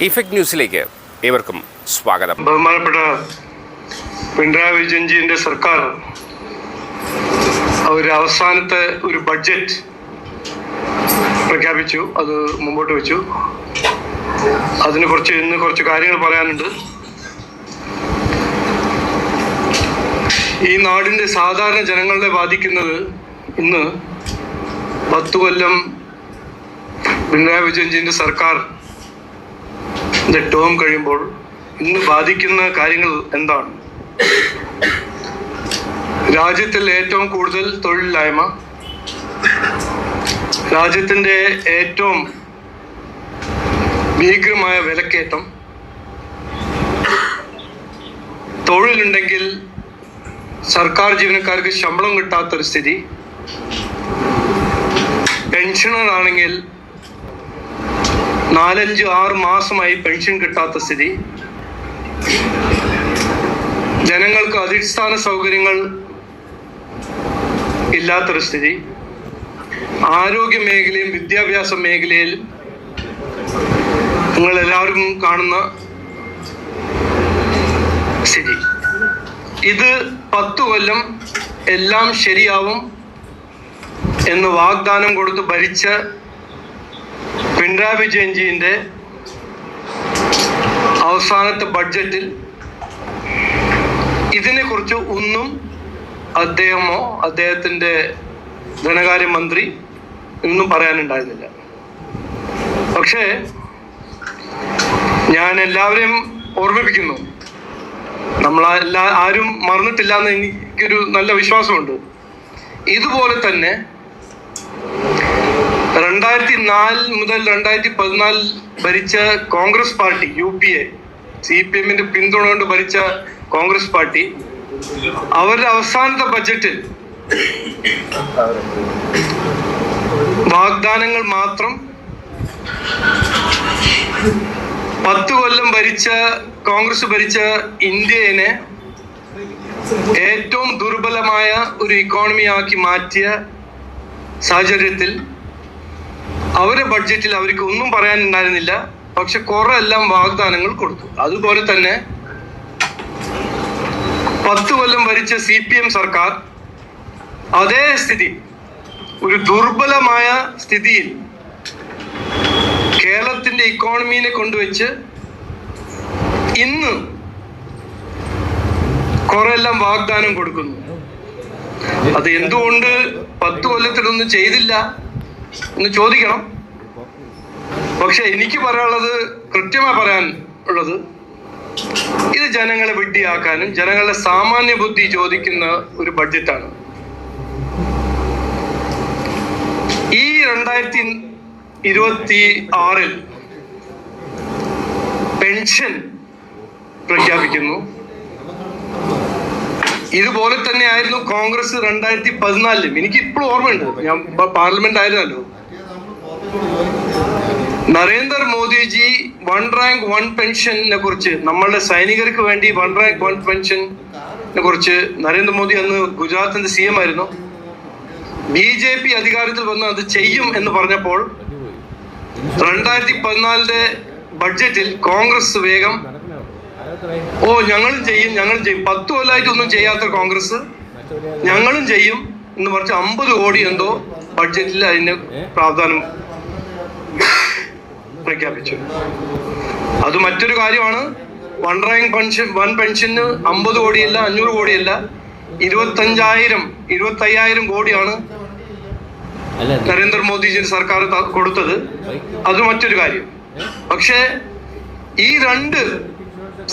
Effect ന്യൂസിലേക്ക് ഏവർക്കും സ്വാഗതം. ബഹുമാനപ്പെട്ട പിണറായി വിജയൻജിയുടെ സർക്കാർ അവരുടെ അവസാനത്തെ ഒരു ബഡ്ജറ്റ് പ്രഖ്യാപിച്ചു, അത് മുമ്പോട്ട് വെച്ചു. അതിന് ഇന്ന് കുറച്ച് കാര്യങ്ങൾ പറയാനുണ്ട്. ഈ നാടിൻ്റെ സാധാരണ ജനങ്ങളെ ബാധിക്കുന്നത് ഇന്ന് 10 കൊല്ലം പിണറായി വിജയൻജിയുടെ സർക്കാർ ടേം കഴിയുമ്പോൾ ഇന്ന് ബാധിക്കുന്ന കാര്യങ്ങൾ എന്താണ്? രാജ്യത്തിൽ ഏറ്റവും കൂടുതൽ തൊഴിലില്ലായ്മ, രാജ്യത്തിൻ്റെ ഏറ്റവും ഭീകരമായ വിലക്കയറ്റം, തൊഴിലുണ്ടെങ്കിൽ സർക്കാർ ജീവനക്കാർക്ക് ശമ്പളം കിട്ടാത്തൊരു സ്ഥിതി, പെൻഷനർ ആണെങ്കിൽ 4-5-6 മാസമായി പെൻഷൻ കിട്ടാത്ത സ്ഥിതി, ജനങ്ങൾക്ക് അടിസ്ഥാന സൗകര്യങ്ങൾ ഇല്ലാത്തൊരു സ്ഥിതി, ആരോഗ്യ മേഖലയും വിദ്യാഭ്യാസ മേഖലയിലും നിങ്ങൾ എല്ലാവരും കാണുന്ന സ്ഥിതി. ഇത് 10 കൊല്ലം എല്ലാം ശരിയാവും എന്ന് വാഗ്ദാനം കൊടുത്ത് ഭരിച്ച പിണറായി വിജയൻജിയുടെ അവസാനത്തെ ബഡ്ജറ്റിൽ ഇതിനെക്കുറിച്ച് ഒന്നും അദ്ദേഹമോ അദ്ദേഹത്തിൻ്റെ ധനകാര്യമന്ത്രി ഒന്നും പറയാനുണ്ടായിരുന്നില്ല. പക്ഷേ ഞാൻ എല്ലാവരെയും ഓർമ്മിപ്പിക്കുന്നു, ആരും മറന്നിട്ടില്ല എന്ന് എനിക്കൊരു നല്ല വിശ്വാസമുണ്ട്. ഇതുപോലെ തന്നെ 2004 മുതൽ 2014 ഭരിച്ച കോൺഗ്രസ് പാർട്ടി, UPA CPM പിന്തുണ കൊണ്ട് ഭരിച്ച കോൺഗ്രസ് പാർട്ടി അവരുടെ അവസാനത്തെ ബഡ്ജറ്റിൽ വാഗ്ദാനങ്ങൾ മാത്രം 10 കൊല്ലം കോൺഗ്രസ് ഭരിച്ച ഇന്ത്യയെ ഏറ്റവും ദുർബലമായ ഒരു ഇക്കോണമിയാക്കി മാറ്റിയ സാഹചര്യത്തിൽ അവരുടെ ബഡ്ജറ്റിൽ അവർക്ക് ഒന്നും പറയാനുണ്ടായിരുന്നില്ല. പക്ഷെ കുറെ എല്ലാം വാഗ്ദാനങ്ങൾ കൊടുത്തു. അതുപോലെ തന്നെ 10 കൊല്ലം ഭരിച്ച CPM സർക്കാർ അതേ സ്ഥിതി, ഒരു ദുർബലമായ സ്ഥിതിയിൽ കേരളത്തിന്റെ ഇക്കോണമിയെ കൊണ്ടുവച്ച് ഇന്ന് കുറെ എല്ലാം വാഗ്ദാനം കൊടുക്കുന്നു. അത് എന്തുകൊണ്ട് 10 കൊല്ലത്തിലൊന്നും ചെയ്തില്ല എന്ന് ചോദിക്കണം. പക്ഷെ എനിക്ക് പറയാനുള്ളത്, കൃത്യമായി പറയാനുള്ളത്, ഇത് ജനങ്ങളെ വിഡ്ഢിയാക്കാനും ജനങ്ങളുടെ സാമാന്യ ബുദ്ധി ചോദിക്കുന്ന ഒരു ബഡ്ജറ്റാണ്. ഈ 2026 പെൻഷൻ പ്രഖ്യാപിക്കുന്നു. ഇതുപോലെ തന്നെയായിരുന്നു കോൺഗ്രസ് 2014. എനിക്ക് ഇപ്പോഴും ഓർമ്മയുണ്ട്, ഞാൻ പാർലമെന്റ് ആയിരുന്നല്ലോ. നരേന്ദ്രമോദിജി 1 റാങ്ക് 1 പെൻഷനെ കുറിച്ച്, നമ്മളുടെ സൈനികർക്ക് വേണ്ടി 1 റാങ്ക് 1 പെൻഷനെ കുറിച്ച് നരേന്ദ്രമോദി അന്ന് ഗുജറാത്തിന്റെ CM ആയിരുന്നു. BJP അധികാരത്തിൽ വന്ന് അത് ചെയ്യും എന്ന് പറഞ്ഞപ്പോൾ 2014 ബഡ്ജറ്റിൽ കോൺഗ്രസ് വേഗം ഞങ്ങളും ചെയ്യും 10 കൊല്ലമായിട്ടൊന്നും ചെയ്യാത്ത കോൺഗ്രസ് ഞങ്ങളും ചെയ്യും എന്ന് പറഞ്ഞ് 50 കോടി എന്തോ ബഡ്ജറ്റിൽ അതിന് പ്രാധാന്യം പ്രഖ്യാപിച്ചു. അത് മറ്റൊരു കാര്യമാണ്. 1 റാങ്ക് 1 പെൻഷന് 50 കോടിയല്ല, 500 കോടിയല്ല, 25,000 കോടിയാണ് നരേന്ദ്രമോദിജിയുടെ സർക്കാർ കൊടുത്തത്. അത് മറ്റൊരു കാര്യം. പക്ഷേ ഈ രണ്ട്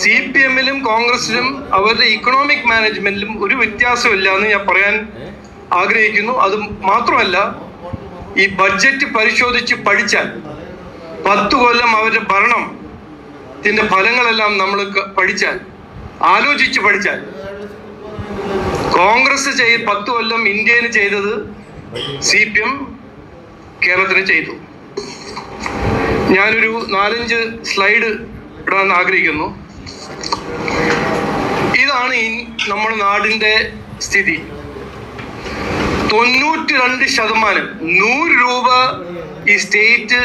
CPM-ലും കോൺഗ്രസിലും അവരുടെ ഇക്കണോമിക് മാനേജ്മെന്റിലും ഒരു വ്യത്യാസമില്ല എന്ന് ഞാൻ പറയാൻ ആഗ്രഹിക്കുന്നു. അത് മാത്രമല്ല, ഈ ബഡ്ജറ്റ് പരിശോധിച്ച് പഠിച്ചാൽ 10 കൊല്ലം അവരുടെ ഭരണത്തിന്റെ ഫലങ്ങളെല്ലാം നമ്മൾ ആലോചിച്ച് പഠിച്ചാൽ കോൺഗ്രസ് 10 കൊല്ലം ഇന്ത്യയിൽ ചെയ്തത് CPM കേരളത്തിന് ചെയ്തു. ഞാനൊരു 4-5 സ്ലൈഡ് ഇടാൻ ആഗ്രഹിക്കുന്നു. ഇതാണ് നമ്മുടെ നാടിന്റെ സ്ഥിതി. 92% 100 രൂപ ഈ സ്റ്റേറ്റ്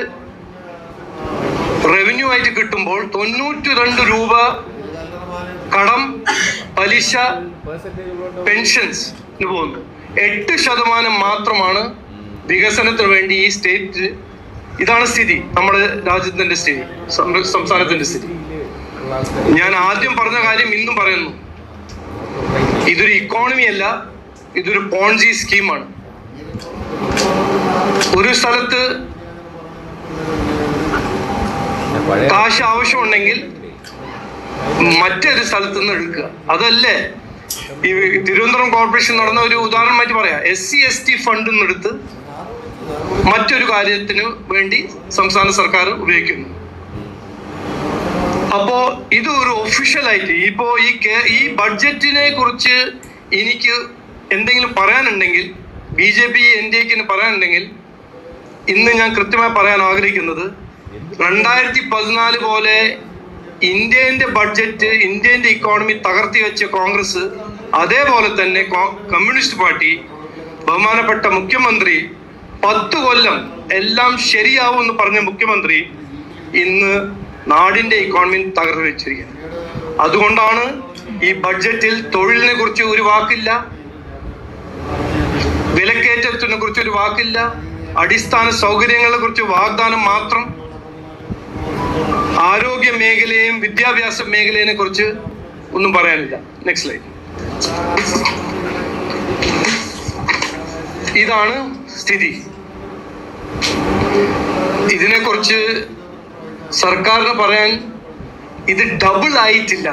റവന്യൂ ആയിട്ട് കിട്ടുമ്പോൾ 92 രൂപ കടം, പലിശ, പെൻഷൻസ് പോകുന്നു. 8% മാത്രമാണ് വികസനത്തിന് വേണ്ടി ഈ സ്റ്റേറ്റ്. ഇതാണ് സ്ഥിതി, നമ്മുടെ രാജ്യത്തിന്റെ സ്ഥിതി, സംസ്ഥാനത്തിന്റെ സ്ഥിതി. ഞാൻ ആദ്യം പറഞ്ഞ കാര്യം ഇന്നും പറയുന്നു. ഇതൊരു ഇക്കോണമി അല്ല, ഇതൊരു പോൺജി സ്കീമാണ്. ഒരു സ്ഥലത്ത് കാശ് ആവശ്യമുണ്ടെങ്കിൽ മറ്റൊരു സ്ഥലത്ത് നിന്ന് എടുക്കുക. അതല്ലേ ഈ തിരുവനന്തപുരം കോർപ്പറേഷൻ നടന്ന ഒരു ഉദാഹരണമായിട്ട് പറയാം. SC/ST ഫണ്ടിൽ നിന്നെടുത്ത് മറ്റൊരു കാര്യത്തിന് വേണ്ടി സംസ്ഥാന സർക്കാർ ഉപയോഗിക്കുന്നു. അപ്പോ ഇത് ഒരു ഒഫീഷ്യലായിട്ട് ഇപ്പോ ഈ ബഡ്ജറ്റിനെ കുറിച്ച് എനിക്ക് എന്തെങ്കിലും പറയാനുണ്ടെങ്കിൽ, BJP NDAക്ക് പറയാനുണ്ടെങ്കിൽ, ഇന്ന് ഞാൻ കൃത്യമായി പറയാൻ ആഗ്രഹിക്കുന്നത്, 2014 പോലെ ഇന്ത്യന്റെ ബഡ്ജറ്റ്, ഇന്ത്യന്റെ ഇക്കോണമി തകർത്തി വെച്ച കോൺഗ്രസ്, അതേപോലെ തന്നെ കമ്മ്യൂണിസ്റ്റ് പാർട്ടി, ബഹുമാനപ്പെട്ട മുഖ്യമന്ത്രി 10 കൊല്ലം എല്ലാം ശരിയാവും എന്ന് പറഞ്ഞ മുഖ്യമന്ത്രി ഇന്ന് നാടിന്റെ ഇക്കോണമി തകർത്തി വെച്ചിരിക്കുന്നത്. അതുകൊണ്ടാണ് ഈ ബഡ്ജറ്റിൽ തൊഴിലിനെ കുറിച്ച് ഒരു വാക്കില്ല, വിലക്കയറ്റത്തിനെ കുറിച്ച് ഒരു വാക്കില്ല, അടിസ്ഥാന സൗകര്യങ്ങളെ കുറിച്ച് വാഗ്ദാനം മാത്രം, ആരോഗ്യ മേഖലയെയും വിദ്യാഭ്യാസ മേഖലയെ കുറിച്ച് ഒന്നും പറയാനില്ല. Next slide. ഇതാണ് സ്ഥിതി. ഇതിനെക്കുറിച്ച് സർക്കാരിന് പറയാൻ ഇത് ഡബിൾ ആയിട്ടില്ല.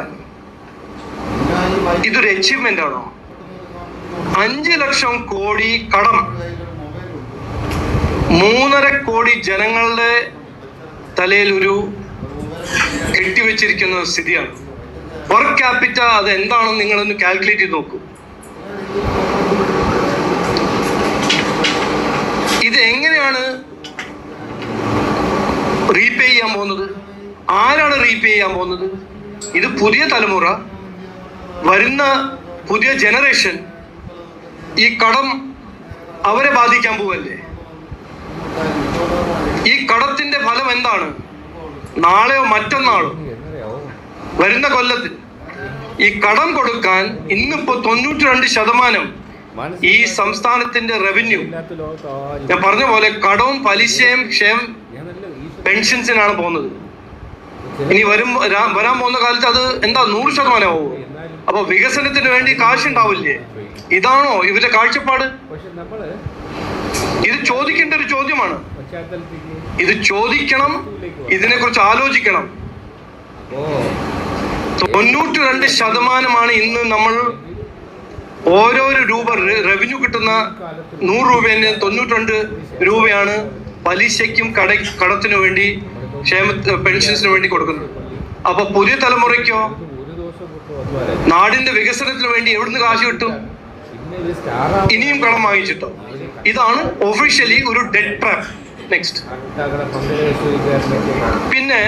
ഇതൊരു അച്ചീവ്മെന്റ് ആണോ? 5 ലക്ഷം കോടി കടം, 3.5 കോടി ജനങ്ങളുടെ തലയിൽ ഒരു കെട്ടിവെച്ചിരിക്കുന്ന സ്ഥിതിയാണ്. പെർ ക്യാപിറ്റ അത് എന്താണെന്ന് നിങ്ങളൊന്ന് കാൽക്കുലേറ്റ് ചെയ്ത് നോക്കൂ. ഇത് എങ്ങനെയാണ് റീപേ ചെയ്യാൻ പോകുന്നത്? ആരാണ് റീപേ ചെയ്യാൻ പോകുന്നത്? ഇത് പുതിയ തലമുറ, വരുന്ന പുതിയ ജനറേഷൻ. ഈ കടം അവരെ ബാധിക്കാൻ പോവല്ലേ? ഈ കടത്തിന്റെ ഫലം എന്താണ്? നാളെയോ മറ്റന്നാളോ വരുന്ന കൊല്ലത്തിൽ ഈ കടം കൊടുക്കാൻ ഇന്നിപ്പോ 92% ഈ സംസ്ഥാനത്തിന്റെ റവന്യൂ, ഞാൻ പറഞ്ഞ പോലെ കടവും പലിശയും പെൻഷൻസിനാണ് പോകുന്നത്. ഇനി വരാൻ പോകുന്ന കാലത്ത് അത് എന്താ 100% ആവും. അപ്പൊ വികസനത്തിന് വേണ്ടി കാശുണ്ടാവില്ലേ? ഇതാണോ ഇവരുടെ കാഴ്ചപ്പാട്? ഇത് ചോദിക്കേണ്ട ഒരു ചോദ്യമാണ്. ഇത് ചോദിക്കണം, ഇതിനെക്കുറിച്ച് ആലോചിക്കണം. 92% ഇന്ന് നമ്മൾ ഓരോരോ രൂപ റവന്യൂ കിട്ടുന്ന 100 രൂപേന് 92 രൂപയാണ് പലിശയ്ക്കും കടത്തിനു വേണ്ടി, പെൻഷൻസിന് വേണ്ടി കൊടുക്കുന്നത്. അപ്പൊ പുതിയ തലമുറയ്ക്കോ നാടിന്റെ വികസനത്തിന് വേണ്ടി എവിടുന്ന് കാശ് കിട്ടും? ഇനിയും കടം വാങ്ങിച്ചിട്ടോ? ഇതാണ് ഒഫീഷ്യലി ഒരു ഡെറ്റ് ട്രാപ്പ്. നെക്സ്റ്റ്. പിന്നെ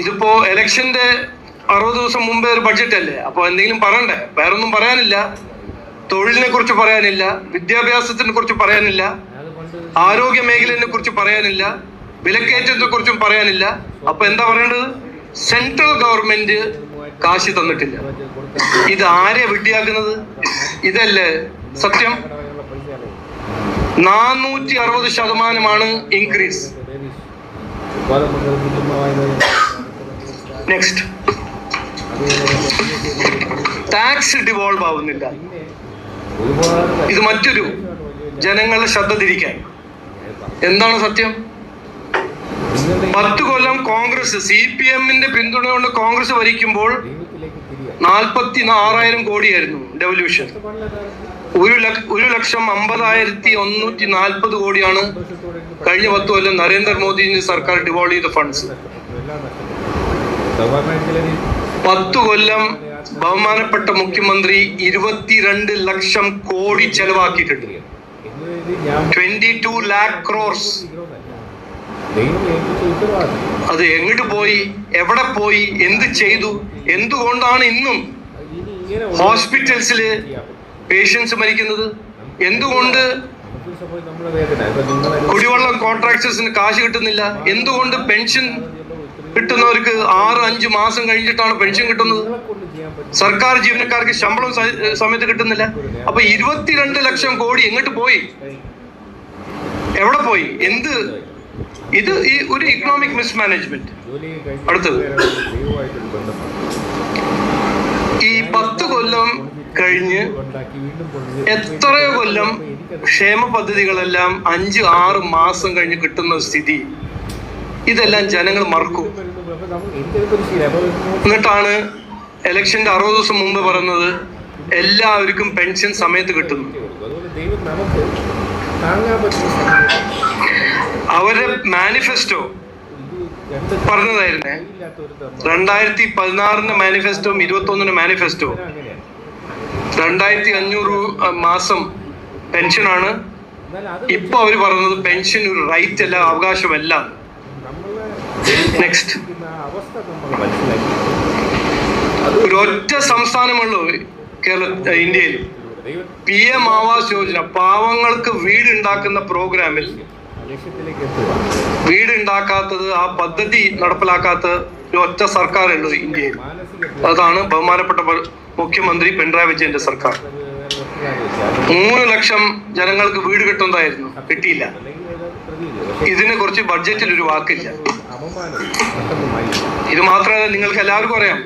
ഇതിപ്പോ ഇലക്ഷന്റെ 60 ദിവസം മുമ്പേ ഒരു ബഡ്ജറ്റ് അല്ലേ, അപ്പൊ എന്തെങ്കിലും പറയണ്ടേ? വേറൊന്നും പറയാനില്ല. തൊഴിലിനെ കുറിച്ച് പറയാനില്ല, വിദ്യാഭ്യാസത്തിനെ കുറിച്ച് പറയാനില്ല, ആരോഗ്യ മേഖലയെ കുറിച്ച് പറയാനില്ല, വിലക്കയറ്റത്തെ കുറിച്ചും പറയാനില്ല. അപ്പൊ എന്താ പറയേണ്ടത്? സെൻട്രൽ ഗവൺമെന്റ് കാശ് തന്നിട്ടില്ല. ഇത് ആരെയാ വിഡ്ഢിയാക്കുന്നത്? ഇതല്ലേ സത്യം? 460% ഇൻക്രീസ്. നെക്സ്റ്റ്. ടാക്സ് ഡിവോൾവ് ആവുന്നില്ല. ഇത് മറ്റൊരു ജനങ്ങളുടെ ശ്രദ്ധ തിരിക്കാൻ. എന്താണ് സത്യം? 10 കൊല്ലം കോൺഗ്രസ്, CPM-ന്റെ പിന്തുണ കൊണ്ട് കോൺഗ്രസ് ഭരിക്കുമ്പോൾ 46,000 കോടിയായിരുന്നു ഡെവല്യൂഷൻ. 1,50,140 കോടിയാണ് കഴിഞ്ഞ 10 കൊല്ലം നരേന്ദ്രമോദിന്റെ സർക്കാർ ഡിവോൾവ് ചെയ്ത ഫണ്ട്സ്. 10 കൊല്ലം ബഹുമാനപ്പെട്ട മുഖ്യമന്ത്രി 22 ലക്ഷം കോടി ചെലവാക്കിയിട്ടുണ്ട്. 22 lakh crores. അത് എങ്ങോട്ട് പോയി? എവിടെ പോയി? എന്ത് ചെയ്തു? എന്തുകൊണ്ടാണ് ഇന്നും ഹോസ്പിറ്റൽസില് പേഷ്യൻസ് മരിക്കുന്നത്? എന്തുകൊണ്ട് കുടിവെള്ളം കോൺട്രാക്ടേഴ്സിന് കാശ് കിട്ടുന്നില്ല? എന്തുകൊണ്ട് പെൻഷൻ കിട്ടുന്നവർക്ക് 6-5 മാസം കഴിഞ്ഞിട്ടാണ് പെൻഷൻ കിട്ടുന്നത്. സർക്കാർ ജീവനക്കാർക്ക് ശമ്പളം സമയത്ത് കിട്ടുന്നില്ല. അപ്പൊ 22 ലക്ഷം കോടി എങ്ങോട്ട് പോയി? എവിടെ പോയി? എന്ത് ഇത്? ഈ ഒരു ഇക്കണോമിക് മിസ്മാനേജ്മെന്റ്. അടുത്തത്, ഈ 10 കൊല്ലം കഴിഞ്ഞ് എത്രയോ കൊല്ലം ക്ഷേമ പദ്ധതികളെല്ലാം 5-6 മാസം കഴിഞ്ഞ് കിട്ടുന്ന സ്ഥിതി, ഇതെല്ലാം ജനങ്ങൾ മറക്കും. എന്നിട്ടാണ് ഇലക്ഷന്റെ 60 ദിവസം മുമ്പ് പറയുന്നത് എല്ലാവർക്കും പെൻഷൻ സമയത്ത് കിട്ടുന്നു. അവരുടെ മാനിഫെസ്റ്റോ പറഞ്ഞതായിരുന്നേ, 2016 മാനിഫെസ്റ്റോ, 21 മാനിഫെസ്റ്റോ 2500 മാസം പെൻഷനാണ്. ഇപ്പൊ അവര് പറയുന്നത് പെൻഷൻ ഒരു റൈറ്റ് അല്ല, അവകാശമല്ല. നെക്സ്റ്റ്, ഒരു ഒറ്റ സംസ്ഥാനമുള്ളൂ ഇന്ത്യയിൽ PM ആവാസ് യോജന, പാവങ്ങൾക്ക് വീടുണ്ടാക്കുന്ന പ്രോഗ്രാമിൽ വീടുണ്ടാക്കാത്തത്, ആ പദ്ധതി നടപ്പിലാക്കാത്ത ഒരു ഒറ്റ സർക്കാരേ ഉള്ളൂ ഇന്ത്യയിൽ. അതാണ് ബഹുമാനപ്പെട്ട മുഖ്യമന്ത്രി പിണറായി വിജയന്റെ സർക്കാർ. 3 ലക്ഷം ജനങ്ങൾക്ക് വീട് കിട്ടുന്നതായിരുന്നു, കിട്ടിയില്ല. ഇതിനെ കുറിച്ച് ബഡ്ജറ്റിൽ ഒരു വാക്കില്ല. ഇത് മാത്രമല്ല, നിങ്ങൾക്ക് എല്ലാവർക്കും അറിയാം,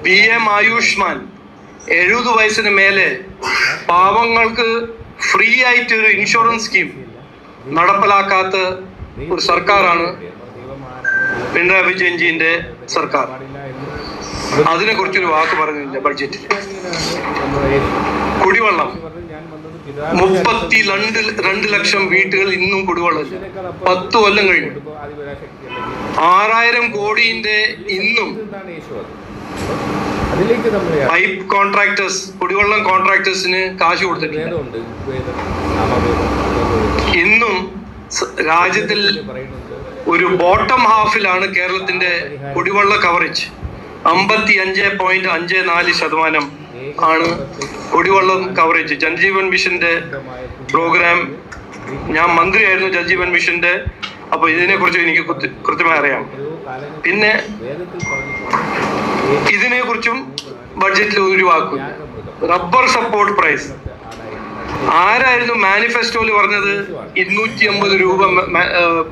PM ആയുഷ്മാൻ 70 വയസ്സിന് മേലെ പാവങ്ങൾക്ക് ഫ്രീ ആയിട്ട് ഒരു ഇൻഷുറൻസ് സ്കീം നടപ്പിലാക്കാത്ത ഒരു സർക്കാരാണ് പിണറായി വിജയൻജിന്റെ സർക്കാർ. അതിനെ കുറിച്ചൊരു വാക്ക് പറഞ്ഞില്ല ബഡ്ജറ്റിൽ. കുടിവെള്ളം, 32 ലക്ഷം വീട്ടുകൾ ഇന്നും കുടിവെള്ളമില്ല. 10 കൊല്ലം കഴിഞ്ഞു. 6000 കോടിന്റെ ഇന്നും പൈപ്പ് കോൺട്രാക്ടേഴ്സ്, കുടിവെള്ളം കോൺട്രാക്ടേഴ്സിന് കാശ് കൊടുത്തിട്ടില്ല. ഇന്നും രാജ്യത്തിൽ ഒരു ബോട്ടം ഹാഫിലാണ് കേരളത്തിന്റെ കുടിവെള്ള കവറേജ്. 55.54% ആണ് കുടിവെള്ളം കവറേജ്. ജൽജീവൻ മിഷന്റെ പ്രോഗ്രാം, ഞാൻ മന്ത്രിയായിരുന്നു ജൽജീവൻ മിഷന്റെ, അപ്പൊ ഇതിനെ കുറിച്ച് എനിക്ക് കൃത്യമായി അറിയാം. പിന്നെ ഇതിനെ കുറിച്ചും ബഡ്ജറ്റിൽ ഒരു വാക്കും. റബ്ബർ സപ്പോർട്ട് പ്രൈസ്, ആരായിരുന്നു മാനിഫെസ്റ്റോയിൽ പറഞ്ഞത് 250 രൂപ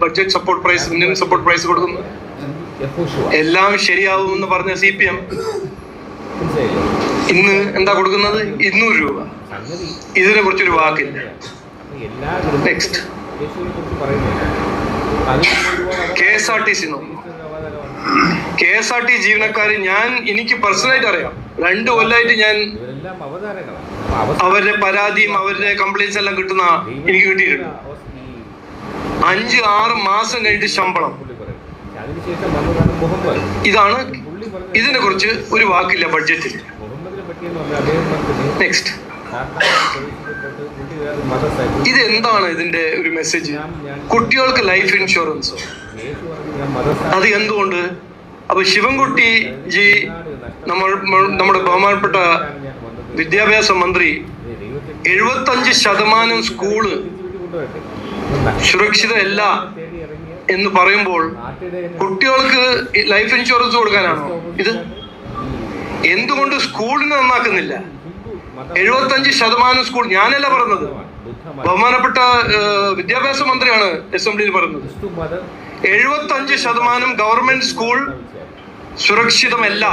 budget support price, minimum support price കൊടുക്കുന്നു? എല്ലാം ശരിയാവും എന്ന് പറഞ്ഞ CPM ഇന്ന് എന്താ കൊടുക്കുന്നത്? 200 രൂപ. ഇതിനെ കുറിച്ചൊരു വാക്കില്ല. നെക്സ്റ്റ്, KSRTC നോക്കും. KSRT ജീവനക്കാർ, എനിക്ക് പേഴ്സണലായിട്ട് അറിയാം. 2 കൊല്ലമായിട്ട് ഞാൻ അവരുടെ പരാതിയും അവരുടെ കംപ്ലൈൻസ് എല്ലാം കിട്ടുന്ന എനിക്ക് കിട്ടിയിട്ടുണ്ട്. 5-6 മാസം കഴിഞ്ഞിട്ട് ശമ്പളം. ഇതാണ്, ഇതിനെ കുറിച്ച് ഒരു വാക്കില്ല ബഡ്ജറ്റിൽ. നെക്സ്റ്റ്, ഇത് എന്താണ് ഇതിന്റെ ഒരു മെസ്സേജ്? കുട്ടികൾക്ക് ലൈഫ് ഇൻഷുറൻസോ? അത് എന്തുകൊണ്ട്? അപ്പൊ ശിവൻകുട്ടി ജി, നമ്മുടെ ബഹുമാനപ്പെട്ട വിദ്യാഭ്യാസ മന്ത്രി, 75% സ്കൂള് സുരക്ഷിതമല്ല എന്ന് പറയുമ്പോൾ കുട്ടികൾക്ക് ലൈഫ് ഇൻഷുറൻസ് കൊടുക്കാനാണോ ഇത്? എന്തുകൊണ്ട് സ്കൂളിനെ നന്നാക്കുന്നില്ല? 75% സ്കൂൾ, ഞാനല്ല പറഞ്ഞത്, ബഹുമാനപ്പെട്ട വിദ്യാഭ്യാസ മന്ത്രിയാണ് അസംബ്ലിയിൽ പറഞ്ഞത്. 75% ഗവൺമെന്റ് സ്കൂൾ സുരക്ഷിതമല്ല,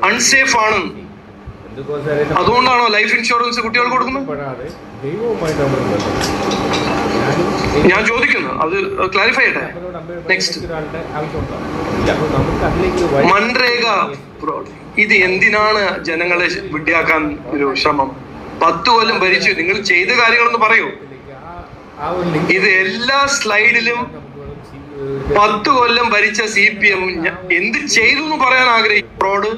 അൺസേഫ് ആണ്. അതുകൊണ്ടാണോ ലൈഫ് ഇൻഷുറൻസ് കുട്ടികൾക്ക് കൊടുക്കുന്നത്? ഞാൻ ചോദിക്കുന്നു, അത് ക്ലാരിഫൈ ചെയ്യട്ടെ. Next, MNREGA fraud. ഇത് എന്തിനാണ് ജനങ്ങളെ വിഡ്ഢിയാക്കാൻ ഒരു ശ്രമം? 10 കൊല്ലം ഭരിച്ചു, നിങ്ങൾ ചെയ്ത കാര്യങ്ങളൊന്ന് പറയൂ. ഇത് എല്ലാ സ്ലൈഡിലും 10 കൊല്ലം ഭരിച്ച CPM എന്ത് ചെയ്തു എന്ന് പറയാൻ ആഗ്രഹിക്കും. ഫ്രോഡ്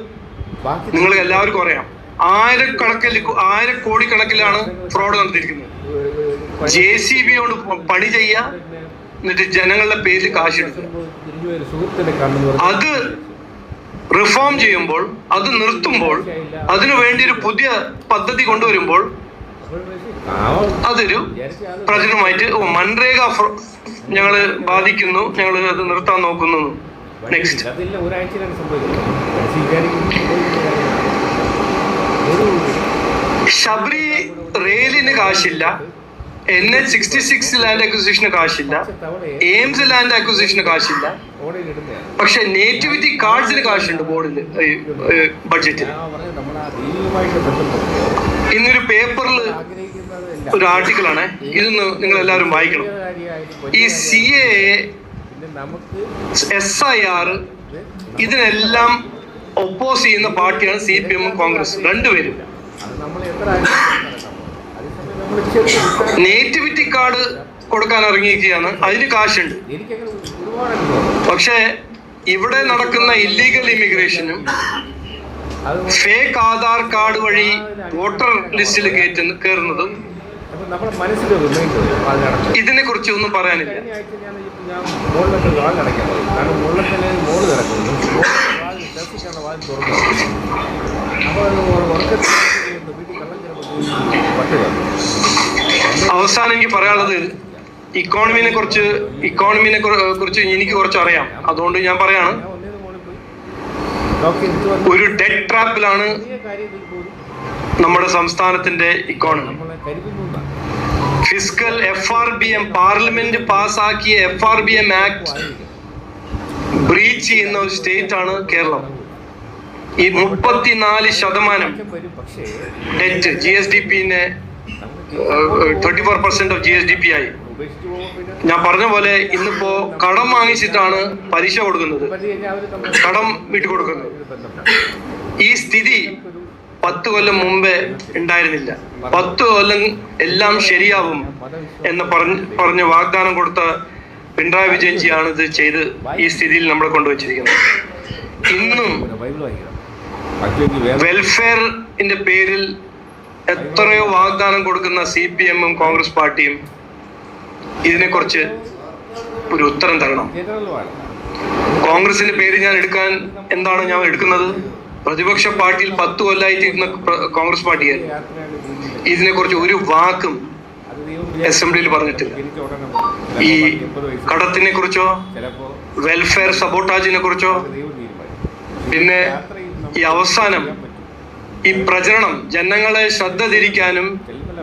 നിങ്ങൾ എല്ലാവർക്കും അറിയാം. 1000 കോടിക്കണക്കിലാണ് ഫ്രോഡ് നടത്തിയിരിക്കുന്നത്. JCB കൊണ്ട് പണി ചെയ്യുക, എന്നിട്ട് ജനങ്ങളുടെ പേരിൽ കാശെടുക്കുക. അത് റിഫോം ചെയ്യുമ്പോൾ, അത് നിർത്തുമ്പോൾ, അതിനു വേണ്ടി ഒരു പുതിയ പദ്ധതി കൊണ്ടുവരുമ്പോൾ അതൊരു പ്രചരണമായിട്ട് മൻരേഗ ഞങ്ങള് ബാധിക്കുന്നു, ഞങ്ങൾ അത് നിർത്താൻ നോക്കുന്നു. നെക്സ്റ്റ്. അതെല്ലാം ഒരാഴ്ചയിലാണ് സംഭവിക്കുന്നത്. ശബരി റെയിലിന് കാശില്ല, NH-66 ലാൻഡ് അക്വിസിഷന് കാശില്ല, എയിംസ് ലാൻഡ് അക്വിസിഷന് കാശില്ല. പക്ഷെ നേറ്റിവിറ്റി കാർഡ്സിന് കാശുണ്ട് ബോർഡിൽ, ബഡ്ജറ്റിൽ. ഇന്നൊരു പേപ്പറിൽ ഒരു ആർട്ടിക്കിൾ ആണ്, ഇതൊന്ന് നിങ്ങൾ എല്ലാവരും വായിക്കണം. ഈ CAA, SIR ഇതിനെല്ലാം ഒപ്പോസ് ചെയ്യുന്ന പാർട്ടിയാണ് CPM കോൺഗ്രസ്, രണ്ടുപേരും. നേറ്റിവിറ്റി കാർഡ് കൊടുക്കാൻ ഇറങ്ങിയിരിക്കുകയാണ്, അതിന് കാശുണ്ട്. പക്ഷെ ഇവിടെ നടക്കുന്ന ഇല്ലീഗൽ ഇമിഗ്രേഷനും ഫേക്ക് ആധാർ കാർഡ് വഴി വോട്ടർ ലിസ്റ്റിൽ കയറുന്നതും ഇതിനെ കുറിച്ച് ഒന്നും പറയാനില്ല. അവസാനം എനിക്ക് പറയാനുള്ളത്, ഇക്കോണമിനെ കുറിച്ച് എനിക്ക് കുറച്ച് അറിയാം, അതുകൊണ്ട് ഞാൻ പറയാണ്. ഒരു ഡെറ്റ് ട്രാപ്പിലാണ് നമ്മുടെ സംസ്ഥാനത്തിന്റെ ഇക്കോണമി. ഫിസ്ക്കൽ FRBM, പാർലമെന്റ് പാസ്സാക്കിയ FRBM ആക്ട് ബ്രീച്ച് ചെയ്യുന്ന ഒരു സ്റ്റേറ്റ് ആണ് കേരളം. ഈ 34% ഡെറ്റ് GSDP-നെ 34% ഓഫ് GSDP ആയി. ഞാൻ പറഞ്ഞ പോലെ ഇന്നിപ്പോ കടം വാങ്ങിച്ചിട്ടാണ് പലിശ കൊടുക്കുന്നത്, കടം വീട്ടിൽ കൊടുക്കുന്നത്. ഈ സ്ഥിതി 10 കൊല്ലം മുമ്പേ ഉണ്ടായിരുന്നില്ല. 10 കൊല്ലം എല്ലാം ശരിയാവും എന്ന് പറഞ്ഞ് വാഗ്ദാനം കൊടുത്ത പിണറായി വിജയൻജിയാണ് ഇത് ചെയ്ത് ഈ സ്ഥിതിയിൽ നമ്മളെ കൊണ്ടുവച്ചിരിക്കുന്നത്. ഇന്നും വെൽഫെയറിന്റെ പേരിൽ എത്രയോ വാഗ്ദാനം കൊടുക്കുന്ന CPM-ഉം കോൺഗ്രസ് പാർട്ടിയും ഇതിനെക്കുറിച്ച് ഒരു ഉത്തരം തരണം. കോൺഗ്രസിന്റെ പേര് ഞാൻ എടുക്കാൻ എന്താണ് ഞാൻ എടുക്കുന്നത്? പ്രതിപക്ഷ പാർട്ടിയിൽ 10 കൊല്ലമായിട്ടിരുന്ന കോൺഗ്രസ് പാർട്ടിയായിരുന്നു. ഇതിനെക്കുറിച്ച് ഒരു വാക്കും അസംബ്ലിയിൽ പറഞ്ഞിട്ടില്ല. ഈ കടത്തിനെ കുറിച്ചോ വെൽഫെയർ സബോട്ടാജിനെ കുറിച്ചോ, പിന്നെ ഈ അവസാനം ഈ പ്രചരണം, ജനങ്ങളെ ശ്രദ്ധ തിരിക്കാനും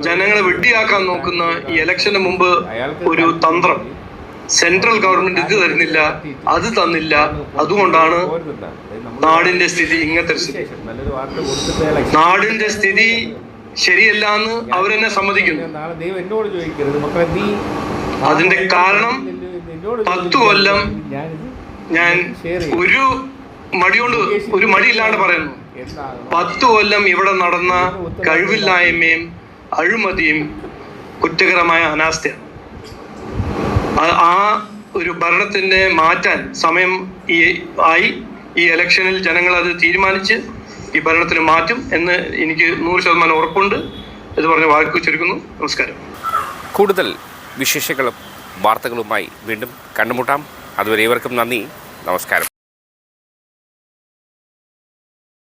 ജനങ്ങളെ വെട്ടിയാക്കാൻ നോക്കുന്ന ഈ ഇലക്ഷന് മുമ്പ് ഒരു തന്ത്രം. സെൻട്രൽ ഗവൺമെന്റ് ഇത് തരുന്നില്ല, അത് തന്നില്ല, അതുകൊണ്ടാണ് നാടിന്റെ സ്ഥിതി ഇങ്ങനത്തെ സ്ഥിതി. നാടിന്റെ സ്ഥിതി ശരിയല്ല എന്ന് അവരെന്നെ സമ്മതിക്കുന്നു. അതിന്റെ കാരണം 10 കൊല്ലം ഞാൻ ഒരു മടിയില്ലാണ്ട് പറയുന്നു. 10 കൊല്ലം ഇവിടെ നടന്ന കഴിവില്ലായ്മയും അഴിമതിയും കുറ്റകരമായ അനാസ്ഥയാണ്. ആ ഒരു ഭരണത്തിനെ മാറ്റാൻ സമയം ആയി. ഈ ഇലക്ഷനിൽ ജനങ്ങൾ അത് തീരുമാനിച്ച് ഈ ഭരണത്തിന് മാറ്റും എന്ന് എനിക്ക് 100% ഉറപ്പുണ്ട്. ഇത് പറഞ്ഞ് വാക്ക് ചുരുക്കുന്നു. നമസ്കാരം. കൂടുതൽ വിശേഷങ്ങളും വാർത്തകളുമായി വീണ്ടും കണ്ടുമുട്ടാം. അതുവരെ ഇവർക്കും നന്ദി, നമസ്കാരം.